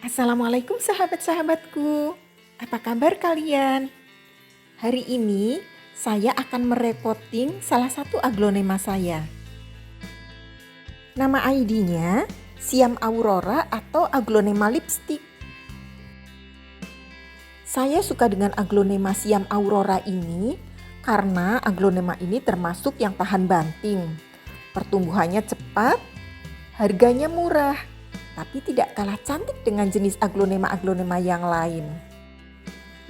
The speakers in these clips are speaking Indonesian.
Assalamualaikum sahabat-sahabatku. Apa kabar kalian? Hari ini saya akan merepoting salah satu aglonema saya. Nama ID-nya Siam Aurora atau aglonema lipstick. Saya suka dengan aglonema Siam Aurora ini karena aglonema ini termasuk yang tahan banting. Pertumbuhannya cepat, harganya murah, tapi tidak kalah cantik dengan jenis aglonema-aglonema yang lain.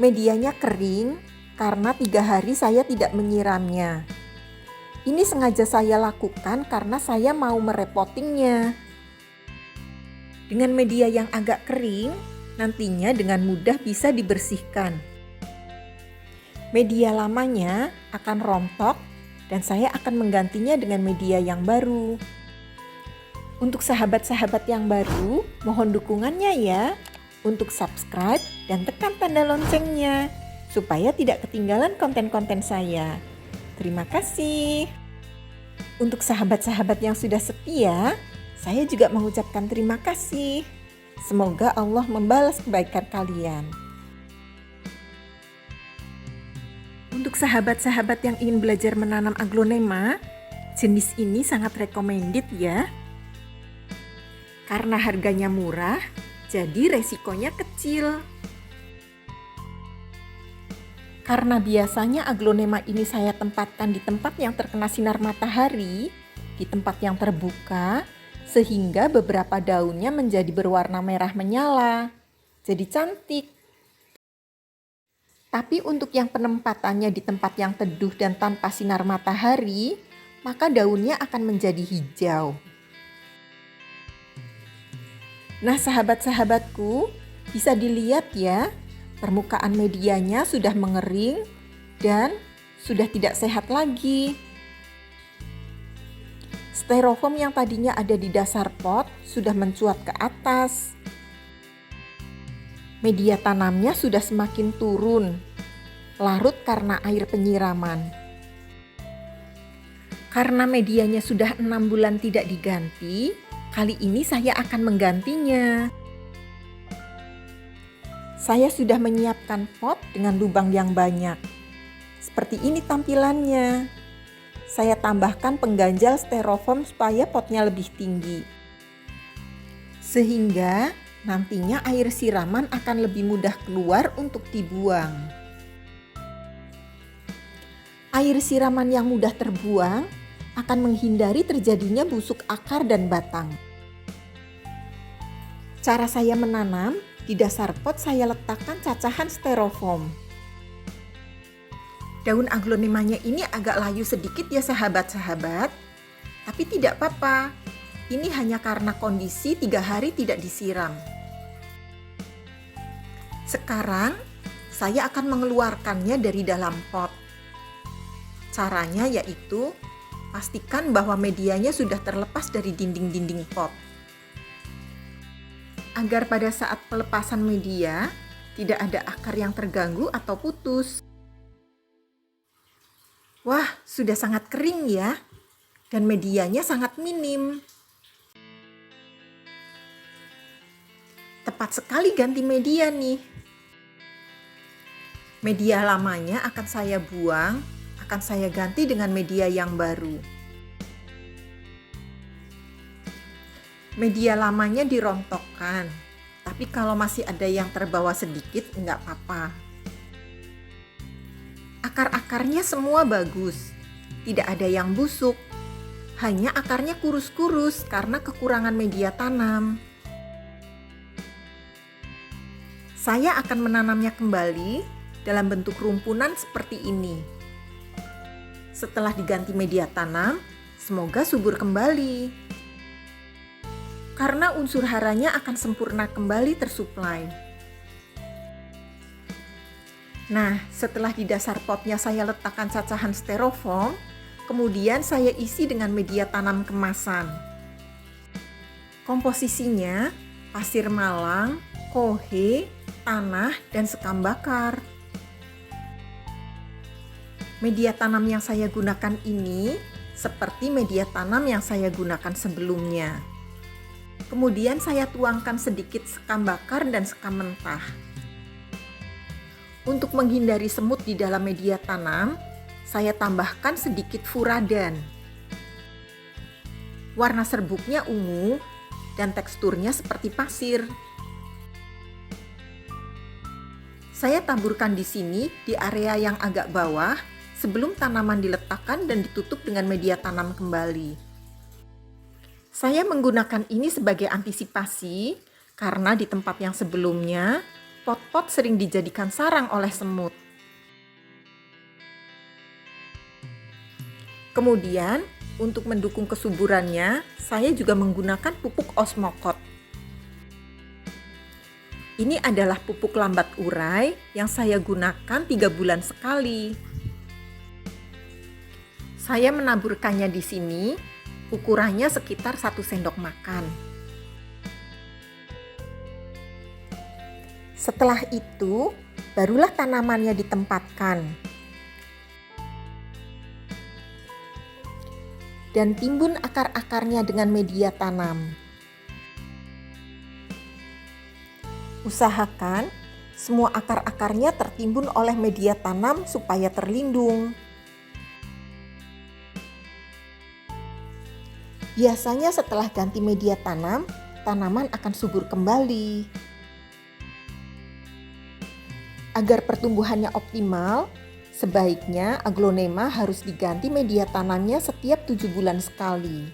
Medianya kering karena 3 hari saya tidak menyiramnya. Ini sengaja saya lakukan karena saya mau merepotingnya. Dengan media yang agak kering, nantinya dengan mudah bisa dibersihkan. Media lamanya akan rontok dan saya akan menggantinya dengan media yang baru. Untuk sahabat-sahabat yang baru, mohon dukungannya ya untuk subscribe dan tekan tanda loncengnya supaya tidak ketinggalan konten-konten saya. Terima kasih. Untuk sahabat-sahabat yang sudah setia, saya juga mengucapkan terima kasih. Semoga Allah membalas kebaikan kalian. Untuk sahabat-sahabat yang ingin belajar menanam aglonema, jenis ini sangat recommended ya. Karena harganya murah, jadi resikonya kecil. Karena biasanya aglonema ini saya tempatkan di tempat yang terkena sinar matahari, di tempat yang terbuka, sehingga beberapa daunnya menjadi berwarna merah menyala. Jadi cantik. Tapi untuk yang penempatannya di tempat yang teduh dan tanpa sinar matahari, maka daunnya akan menjadi hijau. Nah sahabat-sahabatku, bisa dilihat ya, permukaan medianya sudah mengering dan sudah tidak sehat lagi. Styrofoam yang tadinya ada di dasar pot sudah mencuat ke atas. Media tanamnya sudah semakin turun, larut karena air penyiraman. Karena medianya sudah 6 bulan tidak diganti, kali ini saya akan menggantinya. Saya sudah menyiapkan pot dengan lubang yang banyak. Seperti ini tampilannya. Saya tambahkan pengganjal styrofoam supaya potnya lebih tinggi. Sehingga nantinya air siraman akan lebih mudah keluar untuk dibuang. Air siraman yang mudah terbuang akan menghindari terjadinya busuk akar dan batang. Cara saya menanam, di dasar pot saya letakkan cacahan styrofoam. Daun aglonemanya ini agak layu sedikit ya sahabat-sahabat, tapi tidak apa-apa. Ini hanya karena kondisi 3 hari tidak disiram. Sekarang saya akan mengeluarkannya dari dalam pot. Caranya yaitu pastikan bahwa medianya sudah terlepas dari dinding-dinding pot. Agar pada saat pelepasan media, tidak ada akar yang terganggu atau putus. Wah, sudah sangat kering ya, dan medianya sangat minim. Tepat sekali ganti media nih. Media lamanya akan saya buang, akan saya ganti dengan media yang baru. Media lamanya dirontokkan, tapi kalau masih ada yang terbawa sedikit enggak apa-apa. Akar-akarnya semua bagus, tidak ada yang busuk, hanya akarnya kurus-kurus karena kekurangan media tanam. Saya akan menanamnya kembali dalam bentuk rumpunan seperti ini. Setelah diganti media tanam, semoga subur kembali. Karena unsur haranya akan sempurna kembali tersuplai. Nah, setelah di dasar potnya saya letakkan cacahan styrofoam, kemudian saya isi dengan media tanam kemasan. Komposisinya pasir malang, kohe, tanah, dan sekam bakar. Media tanam yang saya gunakan ini seperti media tanam yang saya gunakan sebelumnya. Kemudian saya tuangkan sedikit sekam bakar dan sekam mentah. Untuk menghindari semut di dalam media tanam, saya tambahkan sedikit furadan. Warna serbuknya ungu dan teksturnya seperti pasir. Saya taburkan di sini di area yang agak bawah sebelum tanaman diletakkan dan ditutup dengan media tanam kembali. Saya menggunakan ini sebagai antisipasi karena di tempat yang sebelumnya pot-pot sering dijadikan sarang oleh semut. Kemudian, untuk mendukung kesuburannya, saya juga menggunakan pupuk osmokot. Ini adalah pupuk lambat urai yang saya gunakan 3 bulan sekali. Saya menaburkannya di sini, ukurannya sekitar 1 sendok makan. Setelah itu, barulah tanamannya ditempatkan. Dan timbun akar-akarnya dengan media tanam. Usahakan semua akar-akarnya tertimbun oleh media tanam supaya terlindung. Biasanya setelah ganti media tanam, tanaman akan subur kembali. Agar pertumbuhannya optimal, sebaiknya aglonema harus diganti media tanamnya setiap 7 bulan sekali.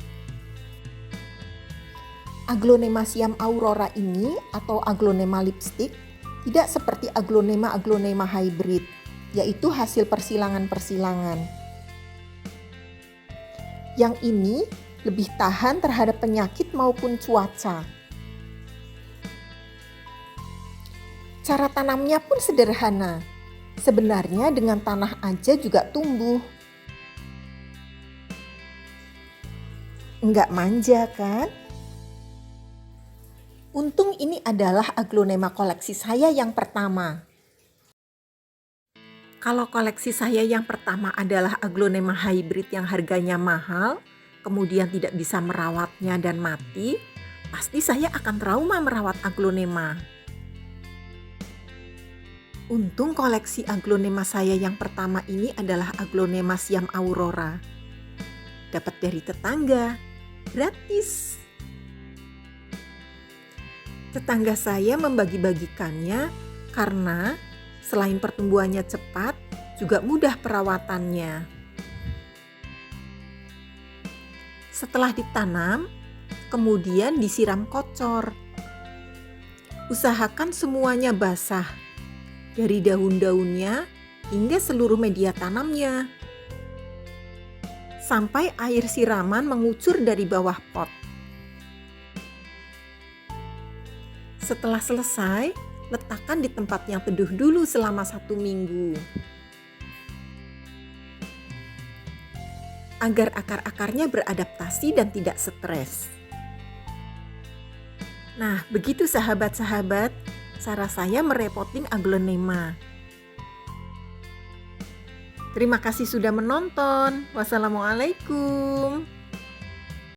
Aglonema siam aurora ini atau aglonema lipstick tidak seperti aglonema hybrid, yaitu hasil persilangan-persilangan. Yang ini lebih tahan terhadap penyakit maupun cuaca. Cara tanamnya pun sederhana. Sebenarnya dengan tanah aja juga tumbuh. Enggak manja kan? Untung ini adalah aglonema koleksi saya yang pertama. Kalau koleksi saya yang pertama adalah aglonema hybrid yang harganya mahal, kemudian tidak bisa merawatnya dan mati, pasti saya akan trauma merawat aglonema. Untung koleksi aglonema saya yang pertama ini adalah aglonema siam aurora. Dapat dari tetangga, gratis. Tetangga saya membagi-bagikannya karena selain pertumbuhannya cepat, juga mudah perawatannya. Setelah ditanam, kemudian disiram kocor. Usahakan semuanya basah. Dari daun-daunnya hingga seluruh media tanamnya. Sampai air siraman mengucur dari bawah pot. Setelah selesai, letakkan di tempat yang teduh dulu selama 1 minggu. Agar akar-akarnya beradaptasi dan tidak stres. Nah, begitu sahabat-sahabat, cara saya merepoting aglonema. Terima kasih sudah menonton. Wassalamualaikum.